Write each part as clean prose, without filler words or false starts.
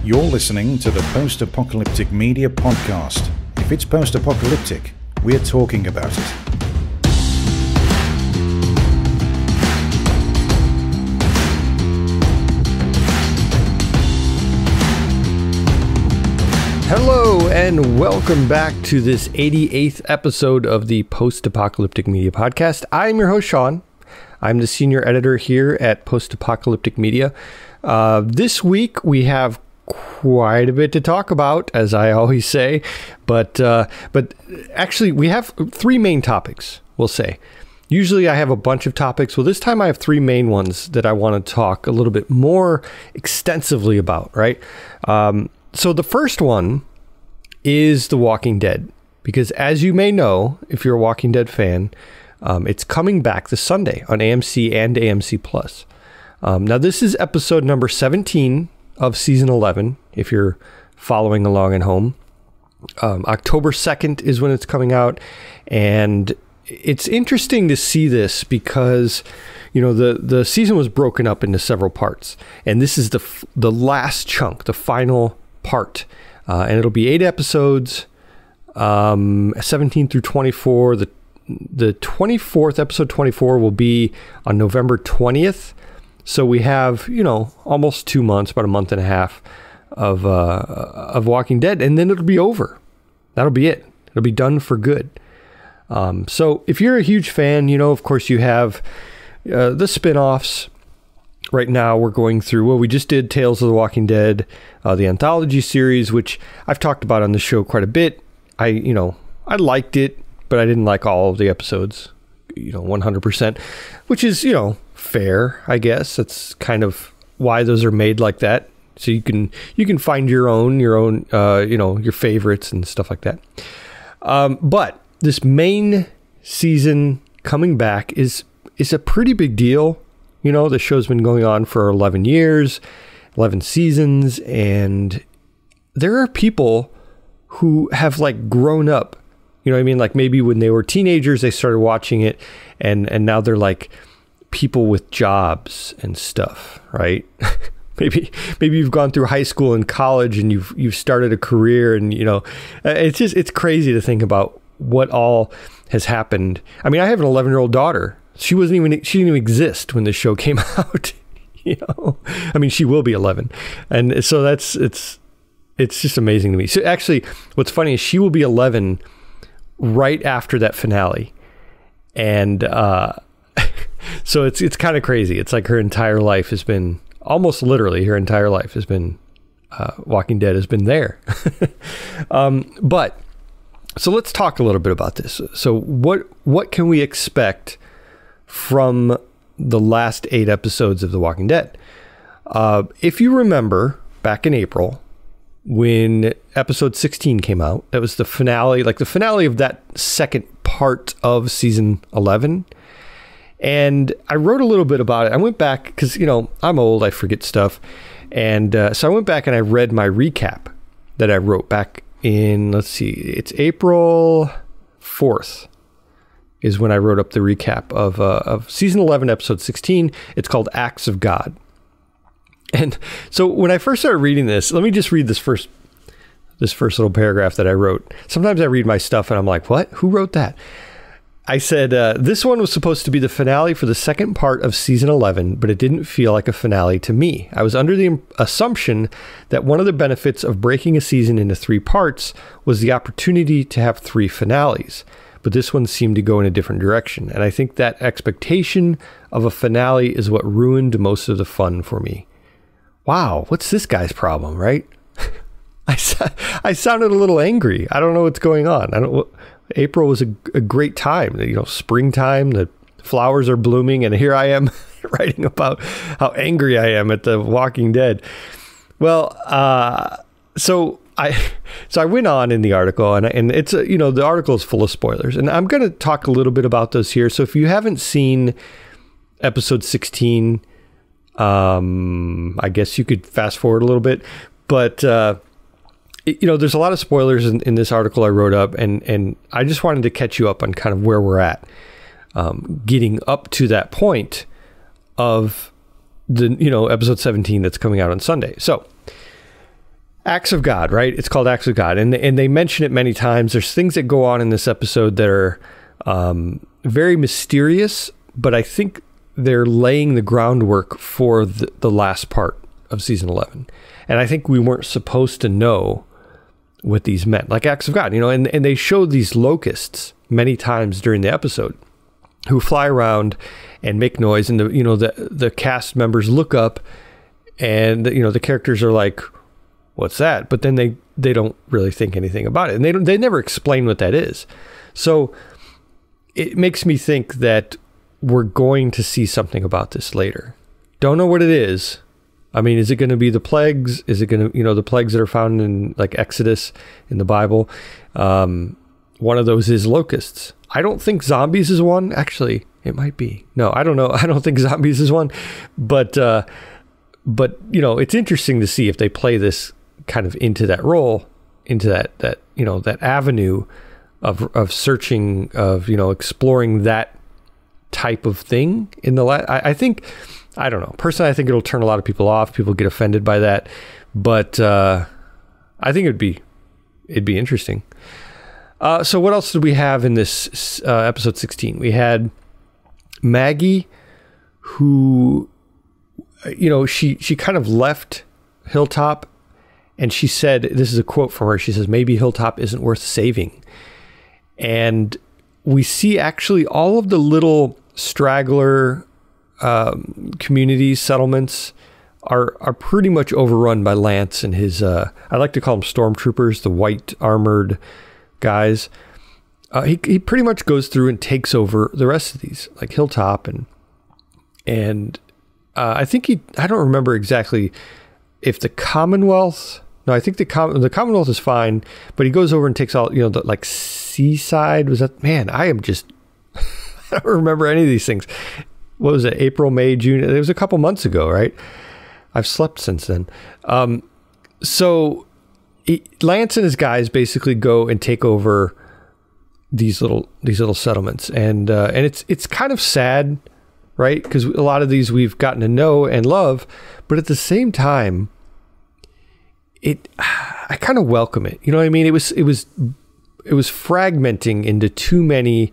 You're listening to the Post-Apocalyptic Media Podcast. If it's post-apocalyptic, we're talking about it. Hello and welcome back to this 88th episode of the Post-Apocalyptic Media Podcast. I'm your host, Sean. I'm the senior editor here at Post-Apocalyptic Media. This week we have quite a bit to talk about, as I always say, but actually we have three main topics, we'll say. Usually I have a bunch of topics. Well, this time I have three main ones that I want to talk a little bit more extensively about, right? So the first one is The Walking Dead, because as you may know, if you're a Walking Dead fan, it's coming back this Sunday on AMC and AMC Plus. Now this is episode number 17 of season 11, if you're following along at home. October 2nd is when it's coming out, and it's interesting to see this because, you know, the season was broken up into several parts, and this is the last chunk, the final part, and it'll be 8 episodes, 17 through 24. The 24th, episode 24, will be on November 20th. So we have, you know, almost 2 months, about a month and a half of Walking Dead, and then it'll be over. That'll be it. It'll be done for good. So if you're a huge fan, you know, of course you have the spin-offs. Right now we're going through, well, we just did Tales of the Walking Dead, the anthology series, which I've talked about on the show quite a bit. I liked it, but I didn't like all of the episodes, 100%, which is, fair, I guess. That's kind of why those are made like that. So you can find your own, your favorites and stuff like that. But this main season coming back is a pretty big deal. The show's been going on for 11 years, 11 seasons, and there are people who have grown up. You know what I mean? Like maybe when they were teenagers, they started watching it, and now they're like people with jobs and stuff, right? maybe you've gone through high school and college and you've started a career, and it's crazy to think about what all has happened. I mean, I have an 11-year-old daughter. She didn't even exist when this show came out. I mean, she will be 11, and so it's just amazing to me. So actually, what's funny is she will be 11 right after that finale, and so it's kind of crazy. It's like her entire life has been, almost literally her entire life has been, Walking Dead has been there. But so let's talk a little bit about this. So what can we expect from the last 8 episodes of The Walking Dead? If you remember back in April, when episode 16 came out, that was the finale, the finale of that second part of season 11. And I wrote a little bit about it. I went back because, I'm old, I forget stuff. And so I went back and I read my recap that I wrote back in, it's April 4th is when I wrote up the recap of season 11, episode 16. It's called Acts of God. And so when I first started reading this, let me just read this first little paragraph that I wrote. Sometimes I read my stuff and I'm like, what? Who wrote that? I said, this one was supposed to be the finale for the second part of season 11, but it didn't feel like a finale to me. I was under the assumption that one of the benefits of breaking a season into 3 parts was the opportunity to have 3 finales. But this one seemed to go in a different direction. And I think that expectation of a finale is what ruined most of the fun for me. Wow, what's this guy's problem, right? I sounded a little angry. I don't know what's going on. April was a great time, springtime, the flowers are blooming, and here I am writing about how angry I am at The Walking Dead. Well, so I went on in the article, and it's the article is full of spoilers, and I'm going to talk a little bit about those here. So if you haven't seen episode 16, I guess you could fast forward a little bit, but there's a lot of spoilers in this article I wrote up, and I just wanted to catch you up on kind of where we're at, getting up to that point of the, episode 17 that's coming out on Sunday. So Acts of God, right? It's called Acts of God. And they mention it many times. There's things that go on in this episode that are very mysterious, but I think they're laying the groundwork for the last part of season 11. And I think we weren't supposed to know what these meant, like Acts of God, and they showed these locusts many times during the episode who fly around and make noise. And the cast members look up and, the characters are like, what's that? But then they don't really think anything about it. And they never explain what that is. So it makes me think that we're going to see something about this later. Don't know what it is. I mean, is it going to be the plagues? Is it going to, the plagues that are found in like Exodus in the Bible? One of those is locusts. I don't think zombies is one. Actually, it might be. No, I don't know. I don't think zombies is one. But it's interesting to see if they play this kind of into that role, into that avenue of searching, of exploring that type of thing in the I think, I don't know, personally I think it'll turn a lot of people off. People get offended by that, but I think it'd be interesting. So what else did we have in this episode 16? We had Maggie, who she kind of left Hilltop. And she said, this is a quote from her, she says, maybe Hilltop isn't worth saving. And we see actually all of the little straggler communities, settlements are pretty much overrun by Lance and his, I like to call them stormtroopers, the white armored guys. He pretty much goes through and takes over the rest of these, like Hilltop. And I think I don't remember exactly if the Commonwealth... No, I think the Commonwealth is fine, but he goes over and takes all, the like Seaside. Was that, man, I don't remember any of these things. What was it? April, May, June. It was a couple months ago, right? I've slept since then. So Lance and his guys basically go and take over these little settlements. And it's kind of sad, right? Because a lot of these we've gotten to know and love, but at the same time, I kind of welcome it. You know what I mean? It was fragmenting into too many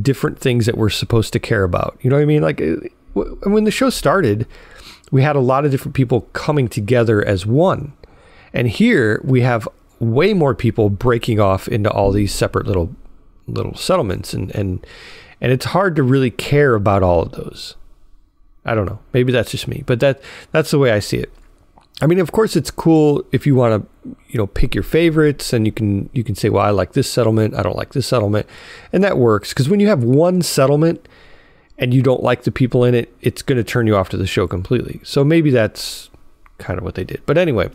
different things that we're supposed to care about. You know what I mean? Like when the show started, we had a lot of different people coming together as one. And here we have way more people breaking off into all these separate little settlements. And it's hard to really care about all of those. I don't know. Maybe that's just me, but that's the way I see it. I mean, of course, it's cool if you want to, pick your favorites, and you can say, well, I like this settlement, I don't like this settlement, and that works, because when you have one settlement and you don't like the people in it, it's going to turn you off to the show completely. So maybe that's kind of what they did. But anyway,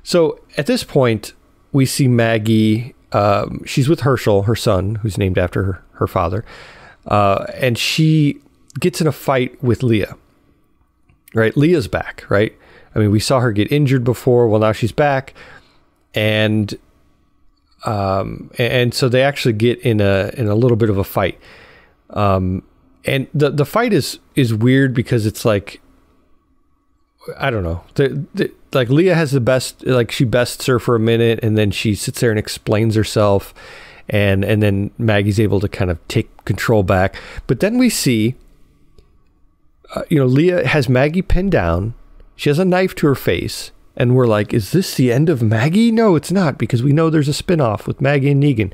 so at this point, we see Maggie. She's with Herschel, her son, who's named after her father, and she gets in a fight with Leah. Right, Leah's back, right? I mean, we saw her get injured before. Well, now she's back, and so they actually get in a little bit of a fight. And the fight is weird because it's like, I don't know. Like Leah has the best, like she bests her for a minute, and then she sits there and explains herself, and then Maggie's able to kind of take control back. But then we see, Leah has Maggie pinned down. She has a knife to her face, and we're like, is this the end of Maggie? No, it's not, because we know there's a spinoff with Maggie and Negan.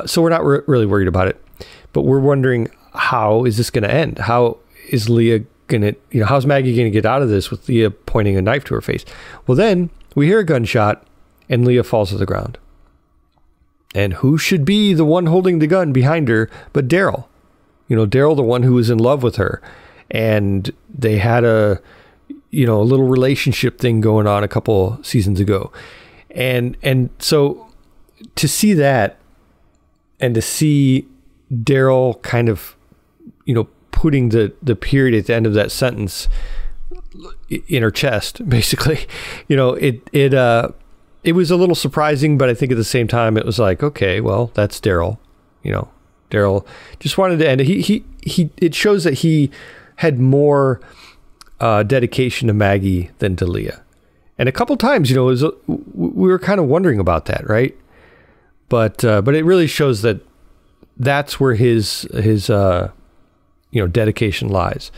So we're not really worried about it, but we're wondering, how is this going to end? How is Leah going to, how's Maggie going to get out of this with Leah pointing a knife to her face? Well, then we hear a gunshot and Leah falls to the ground. And who should be the one holding the gun behind her but Daryl? Daryl, the one who was in love with her. And they had a little relationship thing going on a couple seasons ago. And so to see that, and to see Daryl kind of, putting the period at the end of that sentence in her chest, basically, it was a little surprising, but I think at the same time it was like, okay, well, that's Daryl. Daryl just wanted to end it. It shows that he had more dedication to Maggie than to Leah. And a couple times, we were kind of wondering about that, right? But it really shows that that's where his dedication lies.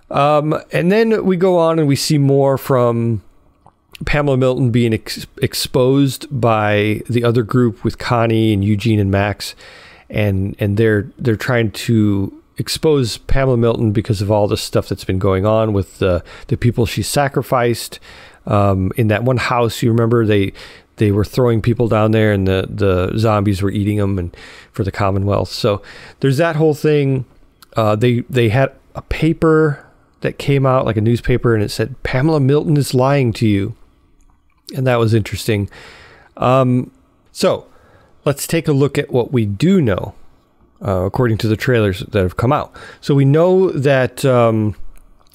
And then we go on and we see more from Pamela Milton being exposed by the other group with Connie and Eugene and Max, and they're trying to expose Pamela Milton because of all the stuff that's been going on with the people she sacrificed in that one house. You remember they were throwing people down there, and the zombies were eating them, and for the Commonwealth. So there's that whole thing. They had a paper that came out, like a newspaper, and it said Pamela Milton is lying to you. And that was interesting. So let's take a look at what we do know, according to the trailers that have come out. So we know that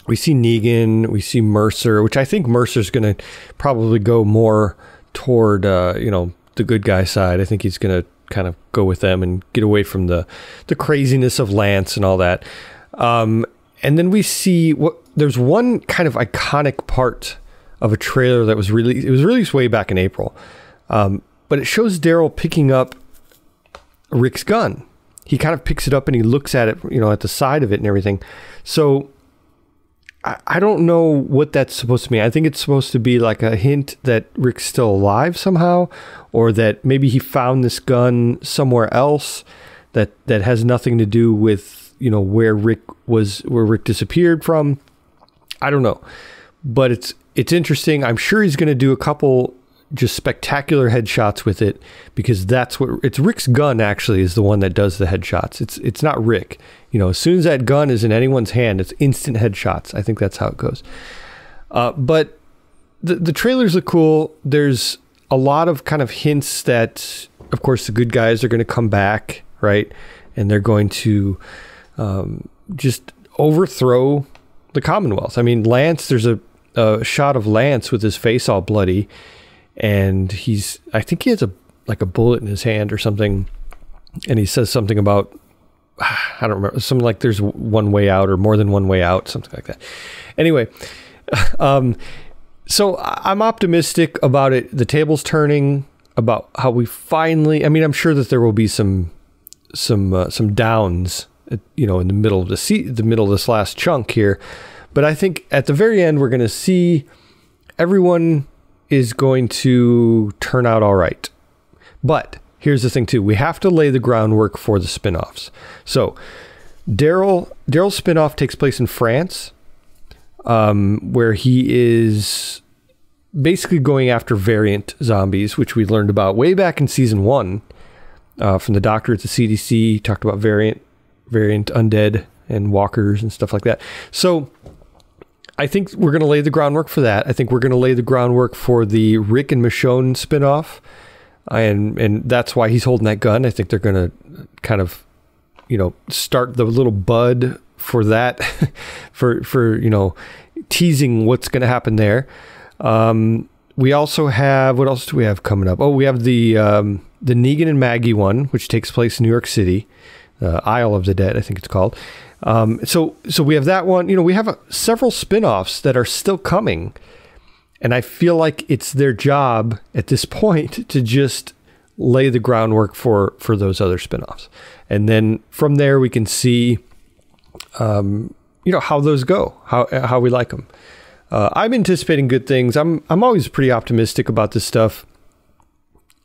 we see Negan, we see Mercer, which I think Mercer's going to probably go more toward, the good guy side. I think he's going to kind of go with them and get away from the craziness of Lance and all that. And then we see there's one kind of iconic part of a trailer that was released way back in April. But it shows Daryl picking up Rick's gun. He kind of picks it up and he looks at it, at the side of it and everything. So I don't know what that's supposed to mean. I think it's supposed to be like a hint that Rick's still alive somehow, or that maybe he found this gun somewhere else that has nothing to do with, where Rick disappeared from. I don't know, but it's interesting. I'm sure he's going to do a couple just spectacular headshots with it, because it's Rick's gun actually is the one that does the headshots. It's not Rick. As soon as that gun is in anyone's hand, it's instant headshots. I think that's how it goes. But the trailers look cool. There's a lot of kind of hints that, of course, the good guys are going to come back, right? And they're going to just overthrow the Commonwealth. I mean, Lance, there's a shot of Lance with his face all bloody, and I think he has a bullet in his hand or something, and he says something about, I don't remember, something like there's one way out or more than one way out, something like that. Anyway, so I'm optimistic about it. The table's turning about how we finally, I'm sure that there will be some downs, in the middle of the middle of this last chunk here. But I think at the very end, we're going to see everyone is going to turn out all right. But here's the thing too. We have to lay the groundwork for the spinoffs. So Daryl's spinoff takes place in France, where he is basically going after variant zombies, which we learned about way back in season 1, from the doctor at the CDC. He talked about variant undead and walkers and stuff like that. So I think we're going to lay the groundwork for that. I think we're going to lay the groundwork for the Rick and Michonne spinoff. And that's why he's holding that gun. I think they're going to kind of, start the little bud for that, for teasing what's going to happen there. We also have, what else do we have coming up? Oh, we have the Negan and Maggie one, which takes place in New York City, Isle of the Dead, I think it's called. So we have that one. We have several spinoffs that are still coming. And I feel like it's their job at this point to just lay the groundwork for those other spinoffs. And then from there, we can see, how those go, how we like them. I'm anticipating good things. I'm always pretty optimistic about this stuff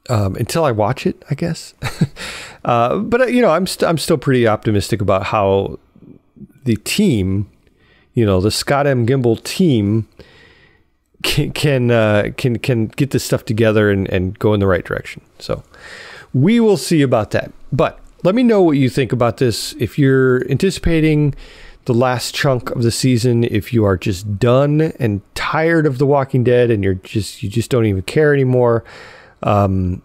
until I watch it, I guess. But I'm still pretty optimistic about how the team, the Scott M. Gimble team, can get this stuff together and go in the right direction. So we will see about that. But let me know what you think about this. If you're anticipating the last chunk of the season, if you are just done and tired of The Walking Dead and you just don't even care anymore, or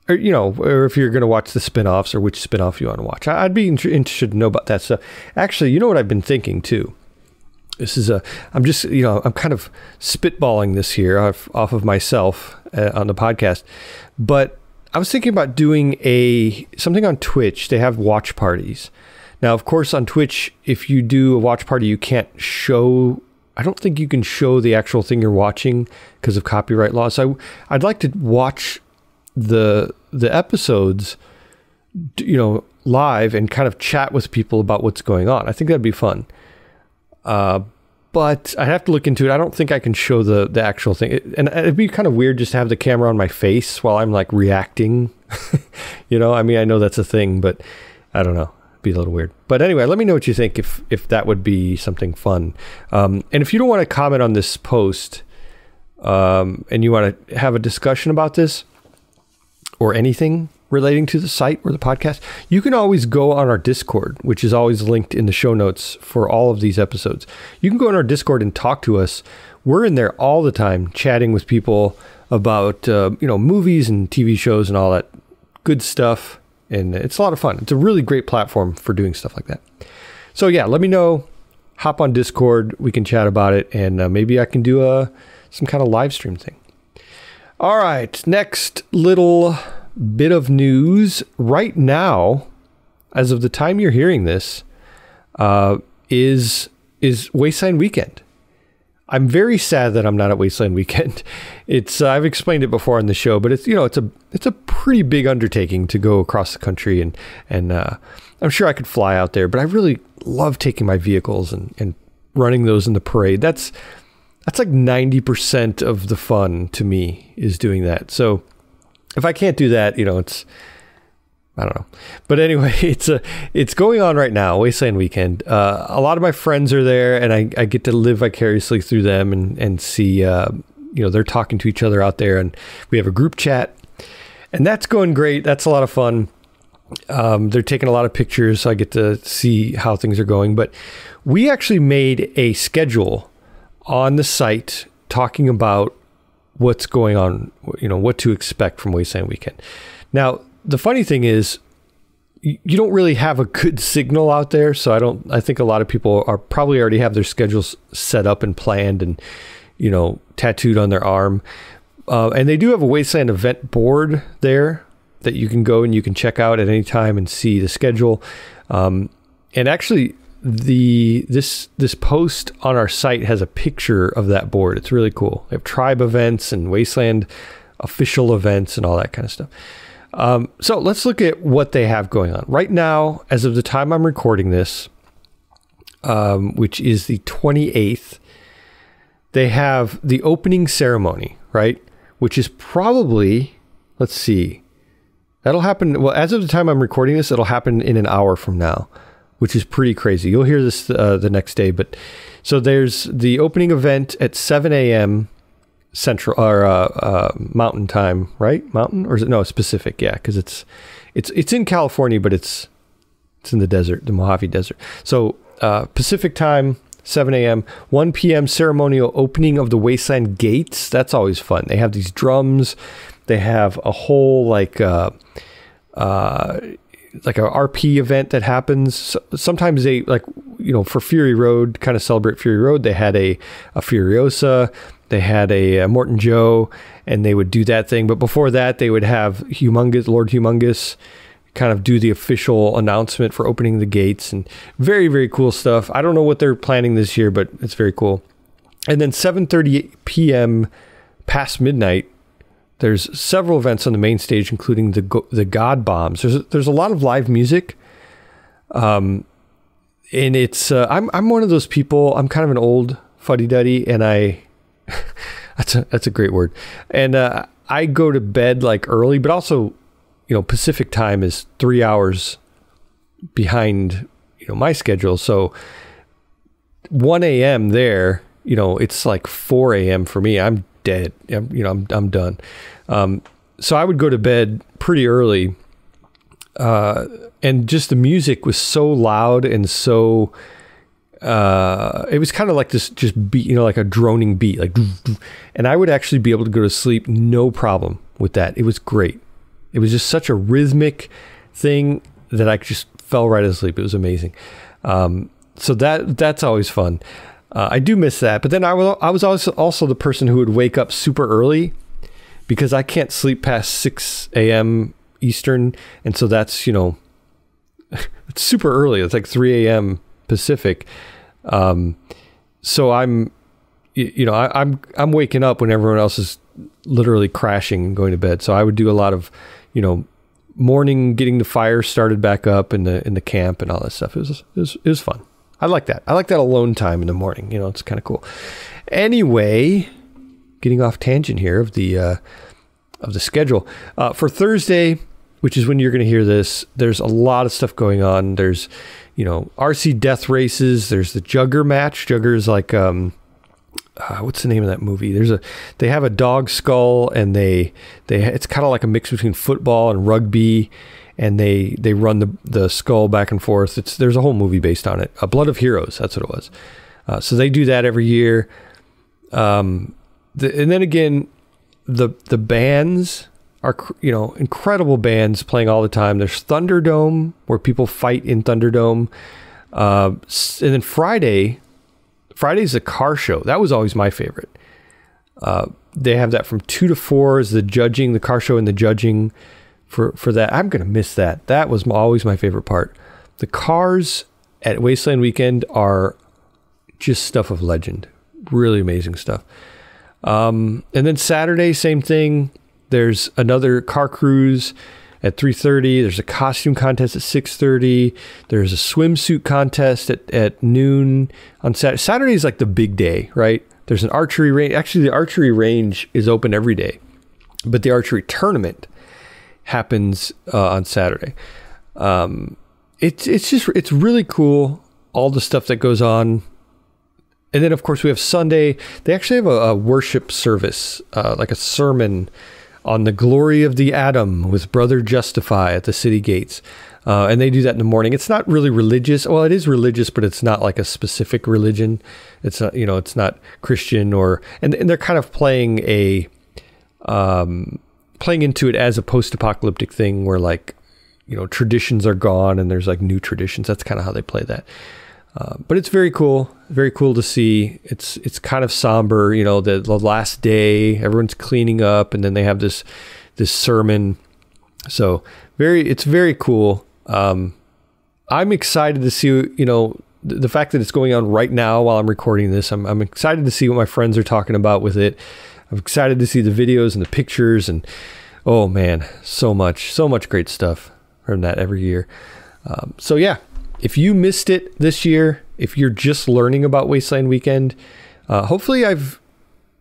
if you're going to watch the spinoffs or which spinoff you want to watch. I'd be interested to know about that stuff. Actually, you know what I've been thinking too? This is I'm just, I'm kind of spitballing this here off of myself on the podcast, but I was thinking about doing something on Twitch. They have watch parties. Now, of course, on Twitch, if you do a watch party, you can't show, I don't think you can show the actual thing you're watching because of copyright laws. So I'd like to watch the episodes, live and kind of chat with people about what's going on. I think that'd be fun. But I'd have to look into it. I don't think I can show the actual thing. And it'd be kind of weird just to have the camera on my face while I'm like reacting. I mean, I know that's a thing, but I don't know. It'd be a little weird. But anyway, let me know what you think if that would be something fun. And if you don't want to comment on this post, and you want to have a discussion about this or anything relating to the site or the podcast, you can always go on our Discord, which is always linked in the show notes for all of these episodes. You can go on our Discord and talk to us. We're in there all the time chatting with people about, movies and TV shows and all that good stuff. And it's a lot of fun. It's a really great platform for doing stuff like that. So yeah, let me know. Hop on Discord. We can chat about it. And maybe I can do some kind of live stream thing. All right. Next little bit of news right now, as of the time you're hearing this, is Wasteland Weekend. I'm very sad that I'm not at Wasteland Weekend. It's I've explained it before on the show, but it's a pretty big undertaking to go across the country, and I'm sure I could fly out there, but I really love taking my vehicles and running those in the parade. That's like 90% of the fun to me, is doing that. So if I can't do that, it's, I don't know. But anyway, it's going on right now, Wasteland Weekend. A lot of my friends are there, and I get to live vicariously through them and see, they're talking to each other out there, and we have a group chat, and that's going great. That's a lot of fun. They're taking a lot of pictures, so I get to see how things are going. But we actually made a schedule on the site talking about what's going on, what to expect from Wasteland Weekend. Now, the funny thing is, you don't really have a good signal out there. So I think a lot of people are probably already have their schedules set up and planned and, tattooed on their arm. And they do have a Wasteland event board there that you can go and you can check out at any time and see the schedule. And actually, this post on our site has a picture of that board. It's really cool. They have tribe events and Wasteland official events and all that kind of stuff. So let's look at what they have going on right now. As of the time I'm recording this, which is the 28th, they have the opening ceremony, right? Which is probably, let's see, that'll happen. Well, as of the time I'm recording this, it'll happen in an hour from now, which is pretty crazy. You'll hear this the next day. But so there's the opening event at 7 a.m. Central or Mountain time, right? Mountain, or is it no Pacific? Yeah, because it's in California, but it's in the desert, the Mojave Desert. So Pacific time, 7 a.m. 1 p.m. ceremonial opening of the Wasteland gates. That's always fun. They have these drums. They have a whole like a RP event that happens. Sometimes they for Fury Road, kind of celebrate Fury Road. They had a Furiosa. They had a Morton Joe, and they would do that thing. But before that, they would have Lord Humongous kind of do the official announcement for opening the gates, and very, very cool stuff. I don't know what they're planning this year, but it's very cool. And then 7:30 p.m. past midnight, there's several events on the main stage, including the God Bombs. There's a lot of live music. And it's I'm one of those people. I'm kind of an old fuddy-duddy, and that's a great word. And I go to bed like early, but also, Pacific time is 3 hours behind, my schedule. So 1 a.m. there, it's like 4 a.m. for me. I'm dead. I'm done. So I would go to bed pretty early. And just the music was so loud and so, it was kind of like this just beat, like a droning beat, like, and I would actually be able to go to sleep no problem with that. It was great. It was just such a rhythmic thing that I just fell right asleep. It was amazing. So that's always fun. I do miss that. But then I was also the person who would wake up super early because I can't sleep past 6 a.m. Eastern. And so that's, it's super early. It's like 3 a.m. Pacific. So I'm I'm waking up when everyone else is literally crashing and going to bed. So I would do a lot of, morning, getting the fire started back up in the camp and all that stuff. It was fun. I like that. I like that alone time in the morning. It's kind of cool. Anyway, getting off tangent here of the schedule for Thursday, which is when you're going to hear this. There's a lot of stuff going on. There's, RC death races. There's the Jugger match. Jugger is like, what's the name of that movie? They have a dog skull, and it's kind of like a mix between football and rugby, and they run the skull back and forth. There's a whole movie based on it. Blood of Heroes, that's what it was. So they do that every year. And then again, the bands are, incredible bands playing all the time. There's Thunderdome, where people fight in Thunderdome. And then Friday's a car show. That was always my favorite. They have that from 2 to 4 is the judging, the car show and the judging for that. I'm going to miss that. That was always my favorite part. The cars at Wasteland Weekend are just stuff of legend. Really amazing stuff. And then Saturday, same thing. There's another car cruise at 3:30. There's a costume contest at 6:30. There's a swimsuit contest at noon on Saturday. Saturday is like the big day, right? There's an archery range. Actually, the archery range is open every day, but the archery tournament happens on Saturday. It's really cool, all the stuff that goes on. And then, of course, we have Sunday. They actually have a worship service, like a sermon on the glory of the atom with Brother Justify at the city gates. And they do that in the morning. It's not really religious. Well, it is religious, but it's not like a specific religion. It's not, it's not Christian and they're kind of playing into it as a post-apocalyptic thing where like, traditions are gone and there's like new traditions. That's kind of how they play that. But it's very cool to see. It's kind of somber, the last day, everyone's cleaning up, and then they have this sermon. So it's very cool. I'm excited to see, the fact that it's going on right now while I'm recording this. I'm excited to see what my friends are talking about with it. I'm excited to see the videos and the pictures, and oh man, so much great stuff from that every year. So yeah. If you missed it this year, if you're just learning about Wasteland Weekend, hopefully I've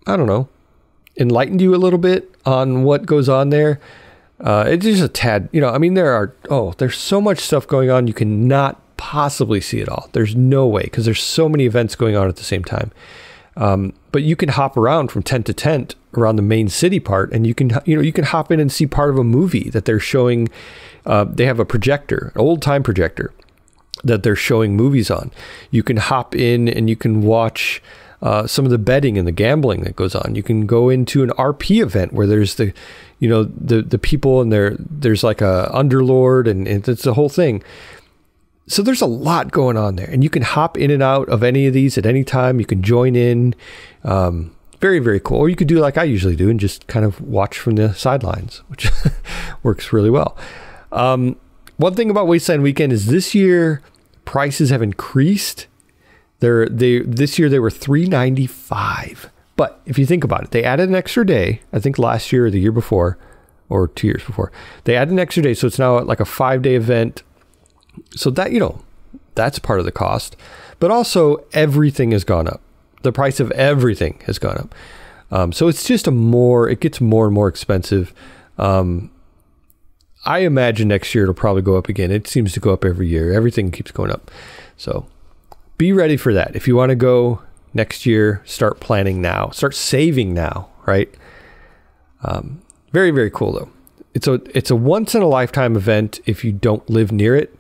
enlightened you a little bit on what goes on there. It's just a tad, there's so much stuff going on. You cannot possibly see it all. There's no way, because there's so many events going on at the same time. But you can hop around from tent to tent around the main city part, and you can hop in and see part of a movie that they're showing. They have a projector, an old time projector, that they're showing movies on. You can hop in and you can watch some of the betting and the gambling that goes on. You can go into an RP event where there's the people, and there's like a underlord, and it's the whole thing. So there's a lot going on there, and you can hop in and out of any of these at any time. You can join in. Very, very cool. Or you could do like I usually do and just kind of watch from the sidelines, which works really well. One thing about Wasteland Weekend is this year prices have increased. This year they were $3.95. But if you think about it, they added an extra day. I think last year or the year before, or 2 years before, they added an extra day. So it's now like a 5-day event. So that, that's part of the cost. But also everything has gone up. The price of everything has gone up. So it's just it gets more and more expensive. I imagine next year it'll probably go up again. It seems to go up every year. Everything keeps going up. So be ready for that. If you want to go next year, start planning now. Start saving now, right? Very, very cool though. It's a once in a lifetime event if you don't live near it.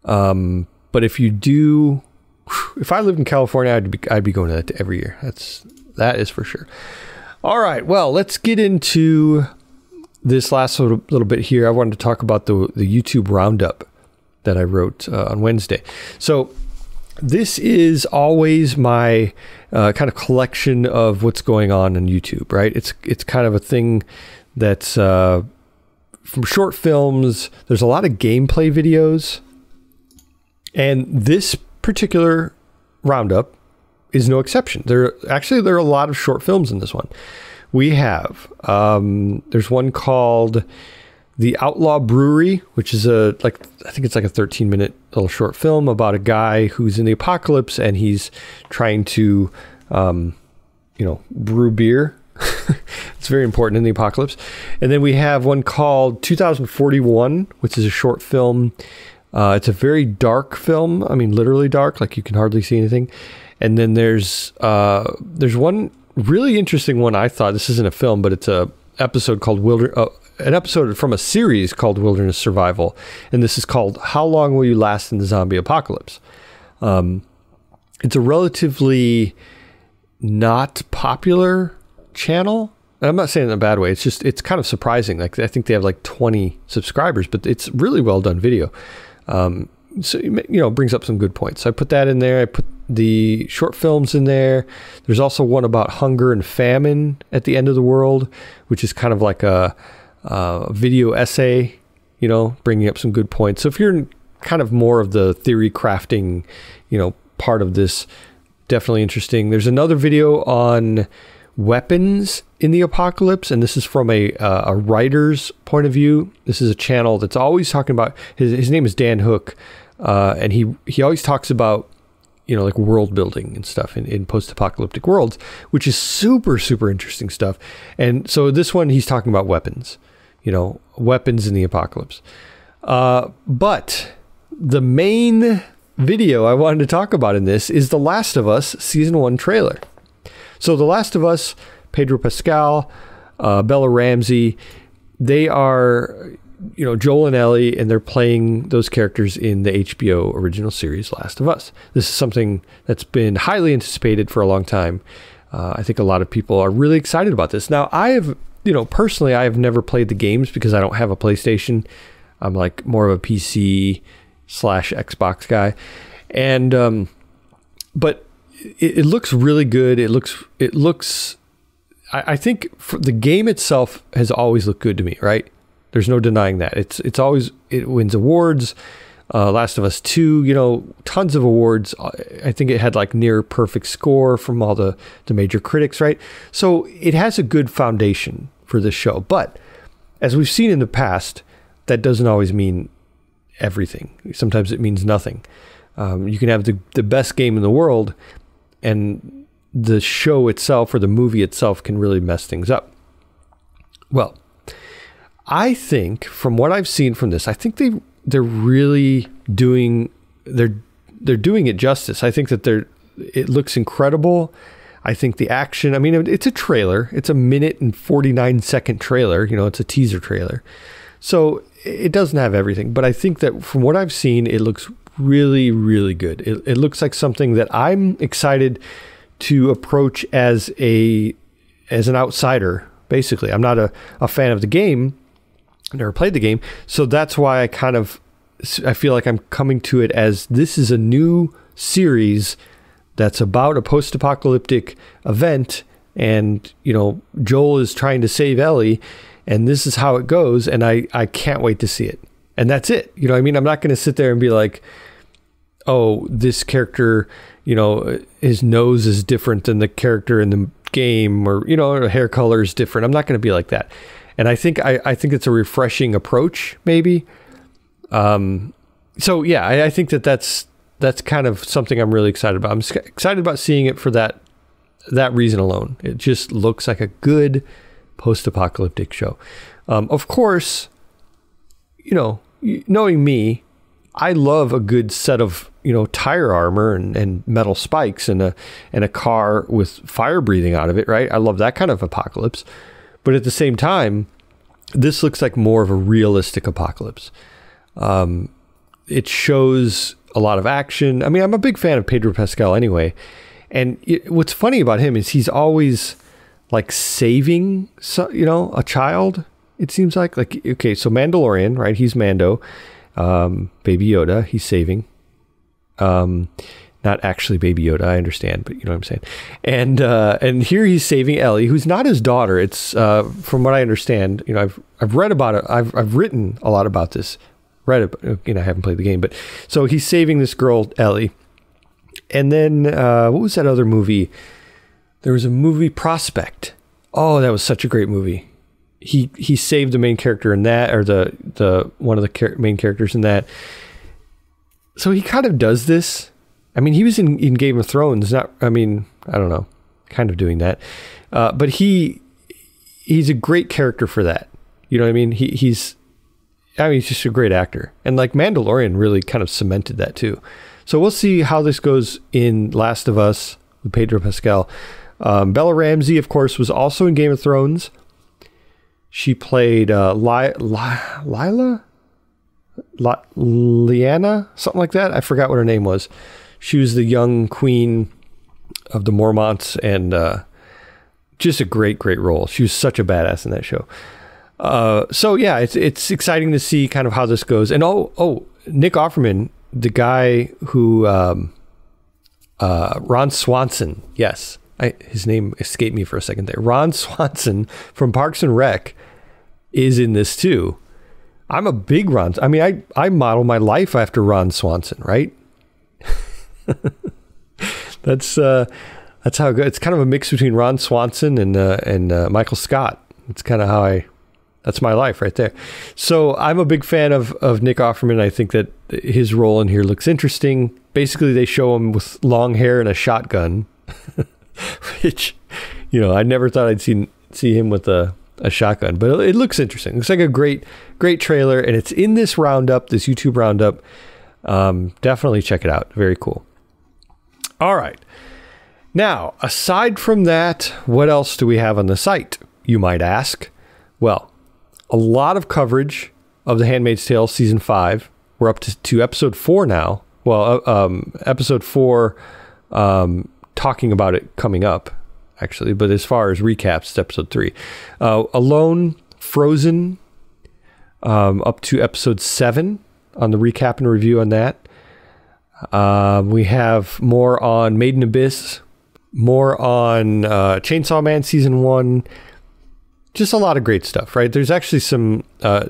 But if you do, if I lived in California, I'd be going to that every year. That is for sure. All right. Well, let's get into this last little bit here. I wanted to talk about the YouTube roundup that I wrote on Wednesday. So this is always my kind of collection of what's going on YouTube, right? It's kind of a thing that's from short films. There's a lot of gameplay videos. And this particular roundup is no exception. There are a lot of short films in this one. We have, there's one called The Outlaw Brewery, which is I think it's like a 13-minute little short film about a guy who's in the apocalypse and he's trying to, brew beer. It's very important in the apocalypse. And then we have one called 2041, which is a short film. It's a very dark film. I mean, literally dark, like you can hardly see anything. And then there's one really interesting one. I thought, this isn't a film, but it's an episode from a series called Wilderness Survival. And this is called How Long Will You Last in the Zombie Apocalypse? It's a relatively not popular channel. And I'm not saying it in a bad way. It's kind of surprising. Like, I think they have like 20 subscribers, but it's really well done video. So, it brings up some good points. So I put that in there. I put the short films in there. There's also one about hunger and famine at the end of the world, which is kind of like a video essay, bringing up some good points. So if you're in kind of more of the theory crafting, part of this, definitely interesting. There's another video on weapons in the apocalypse, and this is from a writer's point of view. This is a channel that's always talking about, his name is Dan Hook, and he always talks about like world building and stuff in post-apocalyptic worlds, which is super, super interesting stuff. And so this one, he's talking about weapons, weapons in the apocalypse. But the main video I wanted to talk about in this is The Last of Us Season 1 trailer. So The Last of Us, Pedro Pascal, Bella Ramsey, they are, Joel and Ellie, and they're playing those characters in the HBO original series, Last of Us. This is something that's been highly anticipated for a long time. I think a lot of people are really excited about this. Now, I have, personally, I have never played the games because I don't have a PlayStation. I'm like more of a PC/Xbox guy. And, but it looks really good. It looks, I think the game itself has always looked good to me, right? There's no denying that. It's always, it wins awards. Last of Us 2, tons of awards. I think it had like near perfect score from all the major critics, right? So it has a good foundation for this show. But as we've seen in the past, that doesn't always mean everything. Sometimes it means nothing. You can have the best game in the world, and the show itself or the movie itself can really mess things up. Well, I think from what I've seen from this, I think they're really doing it justice. I think that it looks incredible. I think the action, I mean, it's a trailer. It's a 1 and 49-second trailer. It's a teaser trailer. So it doesn't have everything, but I think that from what I've seen, it looks really, really good. It looks like something that I'm excited to approach as an outsider. Basically, I'm not a fan of the game. I've never played the game. So that's why I feel like I'm coming to it as this is a new series that's about a post-apocalyptic event, and Joel is trying to save Ellie, and this is how it goes, and I can't wait to see it. And that's it. I'm not going to sit there and be like, oh, this character, his nose is different than the character in the game, or hair color is different. I'm not going to be like that. And I think it's a refreshing approach, maybe. So yeah, I think that's kind of something I'm really excited about. I'm excited about seeing it for that reason alone. It just looks like a good post-apocalyptic show. Of course, knowing me, I love a good set of tire armor and metal spikes and a car with fire breathing out of it, right? I love that kind of apocalypse. But at the same time, this looks like more of a realistic apocalypse. It shows a lot of action. I mean, I'm a big fan of Pedro Pascal anyway. And what's funny about him is he's always like saving, a child. It seems like, okay, so Mandalorian, right? He's Mando, Baby Yoda, he's saving. Not actually Baby Yoda, I understand, but you know what I'm saying. And here he's saving Ellie, who's not his daughter. It's from what I understand. I've read about it. I've written a lot about this. I haven't played the game, but so he's saving this girl Ellie, And then what was that other movie? There was a movie, Prospect. Oh, that was such a great movie. He saved the main character in that, or the one of the main characters in that. So he kind of does this. I mean, he was in Game of Thrones. I don't know, kind of doing that. But he's a great character for that. You know what I mean? He's just a great actor. And like Mandalorian really kind of cemented that too. So we'll see how this goes in Last of Us with Pedro Pascal. Bella Ramsey, of course, was also in Game of Thrones. She played Lyanna, something like that. I forgot what her name was. She was the young queen of the Mormonts, and just a great role. She was such a badass in that show. So yeah, it's exciting to see kind of how this goes. And Nick Offerman, the guy who Ron Swanson, yes, his name escaped me for a second there. Ron Swanson from Parks and Rec is in this too. I'm a big Ron. I mean, I model my life after Ron Swanson, right? That's how good. It's kind of a mix between Ron Swanson and Michael Scott. It's kind of how that's my life right there. So I'm a big fan of Nick Offerman. I think that his role in here looks interesting. Basically, they show him with long hair and a shotgun, which, I never thought I'd see him with a shotgun, but it looks interesting. It looks like a great trailer, and it's in this roundup, this YouTube roundup. Definitely check it out. Very cool. All right. Now, aside from that, what else do we have on the site, you might ask? Well, a lot of coverage of The Handmaid's Tale Season 5. We're up to Episode 4 now. Well, Episode 4, talking about it coming up, actually. But as far as recaps, it's Episode 3. Alone, Frozen, up to Episode 7 on the recap and review on that. We have more on Made in Abyss, more on Chainsaw Man Season 1. Just a lot of great stuff, right? There's actually some,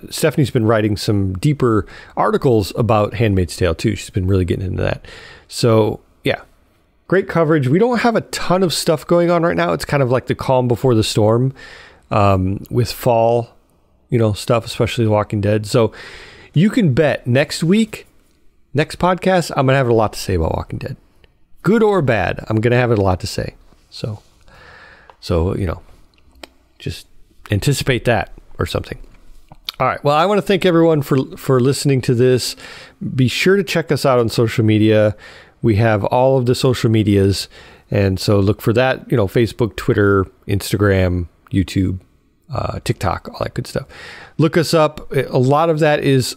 Stephanie's been writing some deeper articles about Handmaid's Tale too. She's been really getting into that. So yeah, great coverage. We don't have a ton of stuff going on right now. It's kind of like the calm before the storm, with fall, stuff, especially The Walking Dead. So you can bet next podcast, I'm going to have a lot to say about Walking Dead. Good or bad, I'm going to have a lot to say. So just anticipate that or something. All right. Well, I want to thank everyone for listening to this. Be sure to check us out on social media. We have all of the social medias. And so look for that, Facebook, Twitter, Instagram, YouTube, TikTok, all that good stuff. Look us up. A lot of that is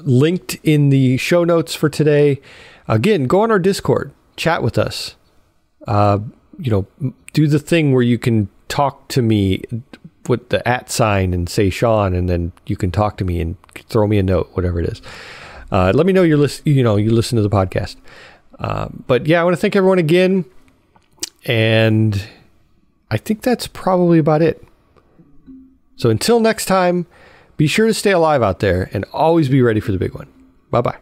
linked in the show notes for today. Again, go on our Discord, chat with us. Do the thing where you can talk to me with the @ and say Sean, and then you can talk to me and throw me a note, whatever it is. Let me know you listen to the podcast. But yeah, I want to thank everyone again. And I think that's probably about it. So until next time, be sure to stay alive out there and always be ready for the big one. Bye-bye.